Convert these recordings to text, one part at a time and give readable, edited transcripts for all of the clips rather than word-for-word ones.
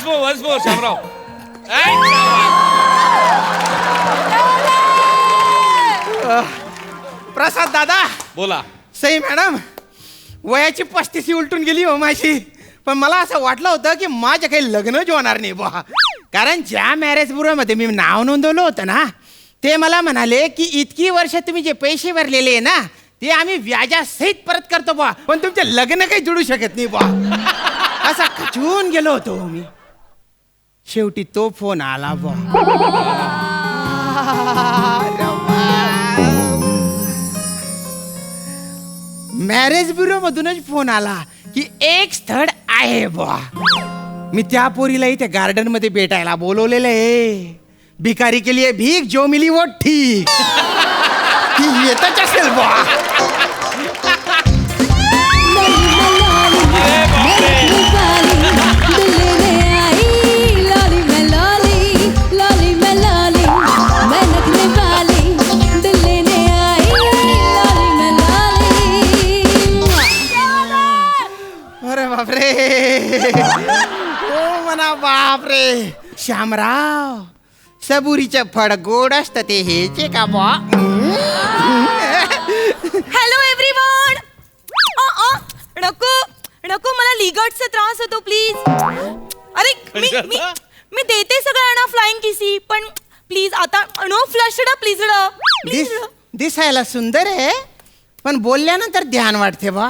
Once more Shamrao. प्रसाद दादा. बोला. Sai madam, वयाची 35 उलटून गेली हो माझी. पण मला असं वाटलं होतं की माझ्या काही लग्नच होणार नाही बा. कारण ज्या मॅरेज ब्युरोमध्ये मी नाव नोंदवलं होतं ना, ते मला म्हणाले की इतकी वर्ष तुम्ही जे पैसे भरलेले आहे ना, ते आम्ही व्याजासहित परत करतो बा, पण तुमचे लग्न काही जुळू शकत नाही बा. असा खचून गेलो होतो मी. शेवटी तो फोन आला बा. मॅरेज ब्युरो मधूनच फोन आला की एक स्थळ आहे बा. मी त्या पोरीला इथे गार्डन मध्ये भेटायला बोलवलेलं आहे. भिकारी के लिए भीख, जो मिली वो ठीक. ती येतच असेल बा. अरे बापरे. ओ म्हणा बापरे. श्यामराव, सबुरीचं फळ गोड असतं ते हेचे का बा. Hello everyone. नको नको, मला लिगर्टचा त्रास होतो प्लीज. अरे मी मी मी देते सगळ्यांना फ्लाइंग किसी, पण प्लीज आता नो फ्लशड प्लीज. दिसायला सुंदर आहे, पण बोलल्यानंतर ध्यान वाटते बा.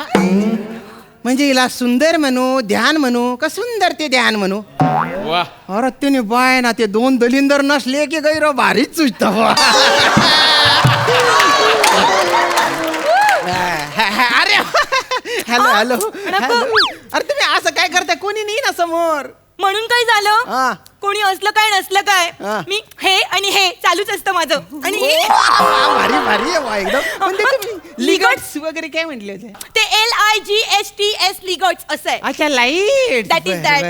म्हणजे हिला सुंदर म्हणू, ध्यान म्हणू का सुंदर ते ध्यान म्हणू. वा. अरे तिने बाय ना, ते दोन दलिंदर नसले की गैर भारीच सुचत बा. अरे हॅलो हॅलो हॅलो. अरे तुम्ही असं काय करताय, कोणी नाही ना समोर. म्हणून काय झालं, कोणी असलं काय नसलं काय, मी हे आणि हे चालूच असतं माझं. आणि भारी भारी आहे बा एकदम. लिगर्ट्स वगैरे काय म्हटले होते ते LIGHTS लिगर्ट्स असं आहे. अच्छा, लाईट. That is that.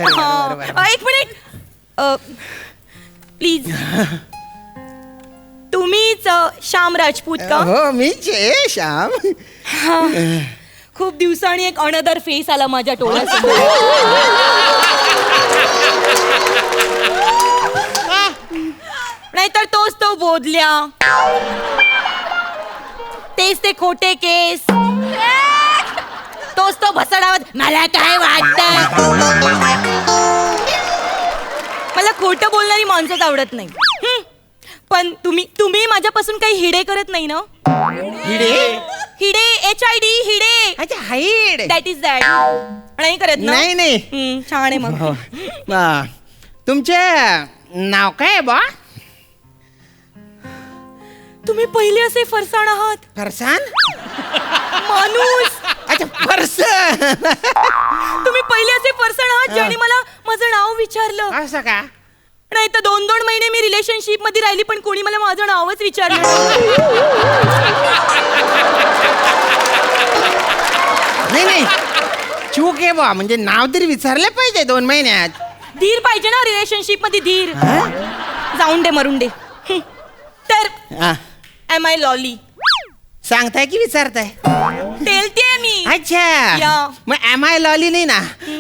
एक मिनिट प्लीज. तुम्हीच श्याम राजपूत का? हो मीच आहे श्याम. खूप दिवसांनी एक अनदर फेस आला माझ्या डोळ्यासमोर. नाहीतर तोच तो बोधल्या, तेच ते खोटे केस, तोच तो भसडावत. मला काय वाटत, मला खोटं बोलणारी माणसंच आवडत नाही. पण तुम्ही माझ्यापासून काही हिडे करत नाही ना. हिडे HID हिडे. अच्छा, हाईड. That is that. नाही करत ना. नाही नाही. छान आहे मग. तुमचे नाव काय आहे बा. तुम्ही पहिले असे फरसाण आहात. फरसान. माणूस. अच्छा, फरसान. तुम्ही पहिले असे फरसाण आहात ज्याने मला माझं नाव विचारलं. असं का. नाही तर 2 महिने मी रिलेशनशिप मध्ये राहिली, पण कोणी मला माझं नावच विचारलं. नाही नाही, चूक आहे बा. म्हणजे नाव तरी विचारले पाहिजे 2 महिन्यात. धीर पाहिजे ना रिलेशनशिप मध्ये, धीर. जाऊन दे, मरून दे. तर एम आय लॉली सांगताय की विचारताय. टेलते मी. अच्छा, मग एम आय लॉली नाही ना,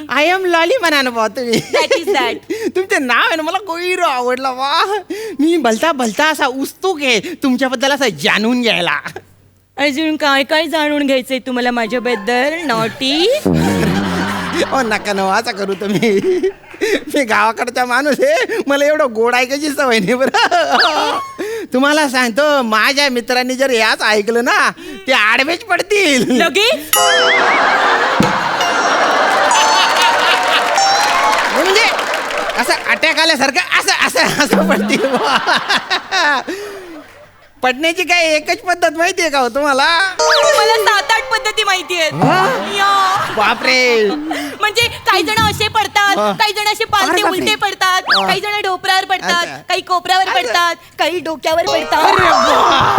आय एम लॉली म्हणा ना बा तुम्ही. That is that. तुमचं नाव आहे ना, मला कोईर आवडलं बा. मी भलता भलता असा उत्सुक आहे तुमच्याबद्दल असं जाणून घ्यायला. अजून काय काय जाणून घ्यायचंय तुम्हाला माझ्याबद्दल. नॉटी. ओ नका न असं करू तुम्ही. मी गावाकडचा माणूस आहे, मला एवढं गोड ऐकायची सवय नाही बरं. तुम्हाला सांगतो, माझ्या मित्रांनी जर याच ऐकलं ना, ते आडवेच पडतील लगेच. म्हणजे असं अटॅक आल्यासारखं असं असं असं पडतील. पडण्याची काय एकच पद्धत माहितीये का हो तुम्हाला. मला 7-8 पद्धती माहिती आहेत. बापरे. म्हणजे काही जण असे पडतात, काही जण असे पालथे उलटे पडतात, काही जण डोपरावर पडतात, काही कोपऱ्यावर पडतात, काही डोक्यावर पडतात.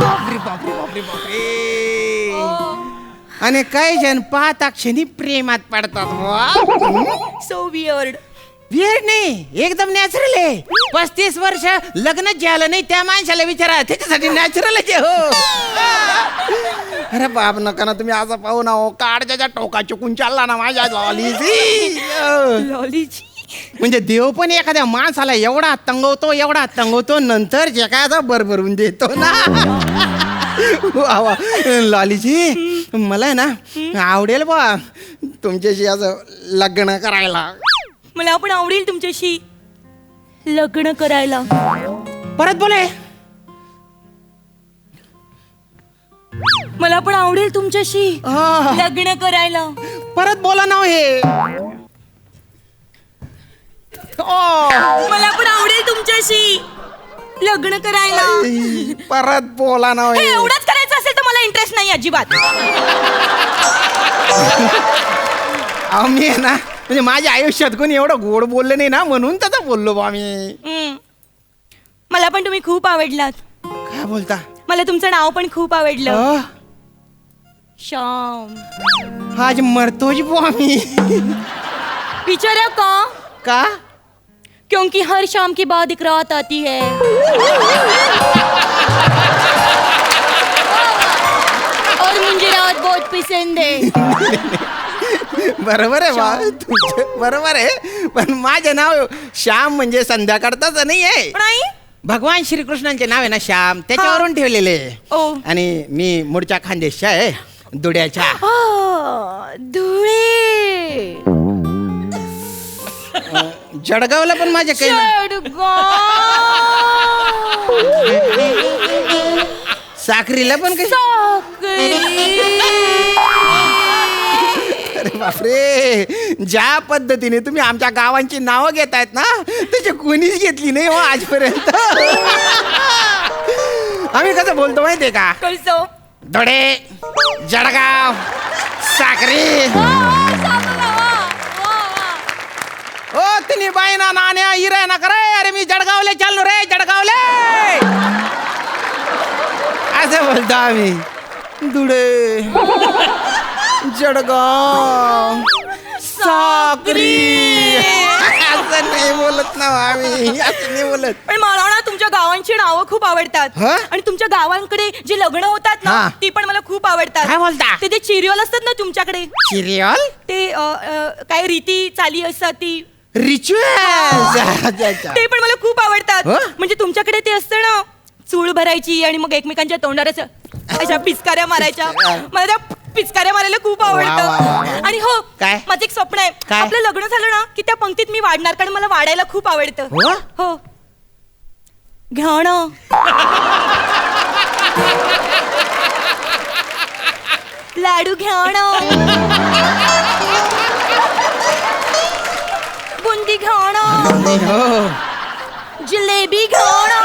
बापरे बापरे बापरे बापरे. आणि काही जण पाहता क्षणी प्रेमात पडतात. So weird. वियर्ड नाही, एकदम नॅचरल आहे. 35 वर्ष लग्नच झालं नाही त्या माणसाला विचारा, त्याच्यासाठी नॅचरलच आहे. हो. अरे बाप, नका ना तुम्ही असं पाहू ना. हो, काढच्या टोका चुकून चालला ना माझ्या लॉलीची. लॉलीची. म्हणजे देव पण एखाद्या माणसाला एवढा तंगवतो नंतर जे काय आता भरभरून देतो ना. वा वा. लॉलीजी मला आहे ना आवडेल बा तुमच्याशी असं लग्न करायला. मला पण आवडेल तुमच्याशी लग्न करायला. परत बोले. मला पण आवडेल तुमच्याशी हा. लग्न करायला. परत बोला ना हे. मला पण आवडेल तुमच्याशी लग्न करायला. परत बोला ना हे एवढंच करायचं असेल तर मला इंटरेस्ट नाही अजिबात. आम्ही आहे ना म्हणजे माझ्या आयुष्यात कोणी एवढं गोड बोललं नाही ना म्हणून तसं बोललो बा मी. मला पण तुम्ही खूप आवडलात. काय बोलता. मला तुमचं नाव पण खूप आवडलं. अ, श्याम. आज मरतोच बुवा मी. विचारा का? का क्योंकि हर शाम के बाद एक रात आती है और मुझे रात बहुत पसंद है. बरोबर आहे बा तुमचं बरोबर आहे. पण माझं नाव श्याम म्हणजे संध्याकाळच नाही आहे. नाही भगवान श्रीकृष्णांचे नाव आहे ना श्याम त्याच्यावरून ठेवलेले. ओ. आणि मी मूळच्या खानदेशच्या आहे दुड्याच्या. धुळे. जळगावला पण माझ्या काही साखरीला पण काही. अरे बापरे ज्या पद्धतीने तुम्ही आमच्या गावांची नावं घेतायत ना त्याची कोणीच घेतली नाही हो आजपर्यंत. आम्ही कसं बोलतो माहितीये का. कसं? धडे जळगाव साखरी. ओ तिने बाईना नाण्या इरा ना करे. अरे मी जळगावले चाललो रे जळगावले असं बोलतो आम्ही. धुळे जळगाव साक्री असं नाही बोलत ना आम्ही. असं नाही बोलत. पण मला ना तुमच्या गावांची नावं खूप आवडतात. हं? आणि तुमच्या गावांकडे जे लग्न होतात ना हा. ती पण मला खूप आवडतात. काय बोलता? ते जे चिरियल असतात ना तुमच्याकडे सिरियल ते काय रीती चाली असतात ती रिच्युअल ते पण मला खूप आवडतात. हं? म्हणजे तुमच्याकडे ते असतं ना चूळ भरायची आणि मग एकमेकांच्या तोंडावर असं अशा पिचकाऱ्या मारायच्या. मला त्या पिचकाऱ्या मारायला खूप वा, वा, वा, वा. आवडतं. आणि हो काय? माझं एक स्वप्न आहे काय? आपलं लग्न झालं ना की त्या पंक्तीत मी वाढणार कारण मला वाढायला खूप आवडतं. हो? हो घ्या ना. लाडू घ्या ना. बुंदी घ्या ना. हो जिलेबी घ्या ना.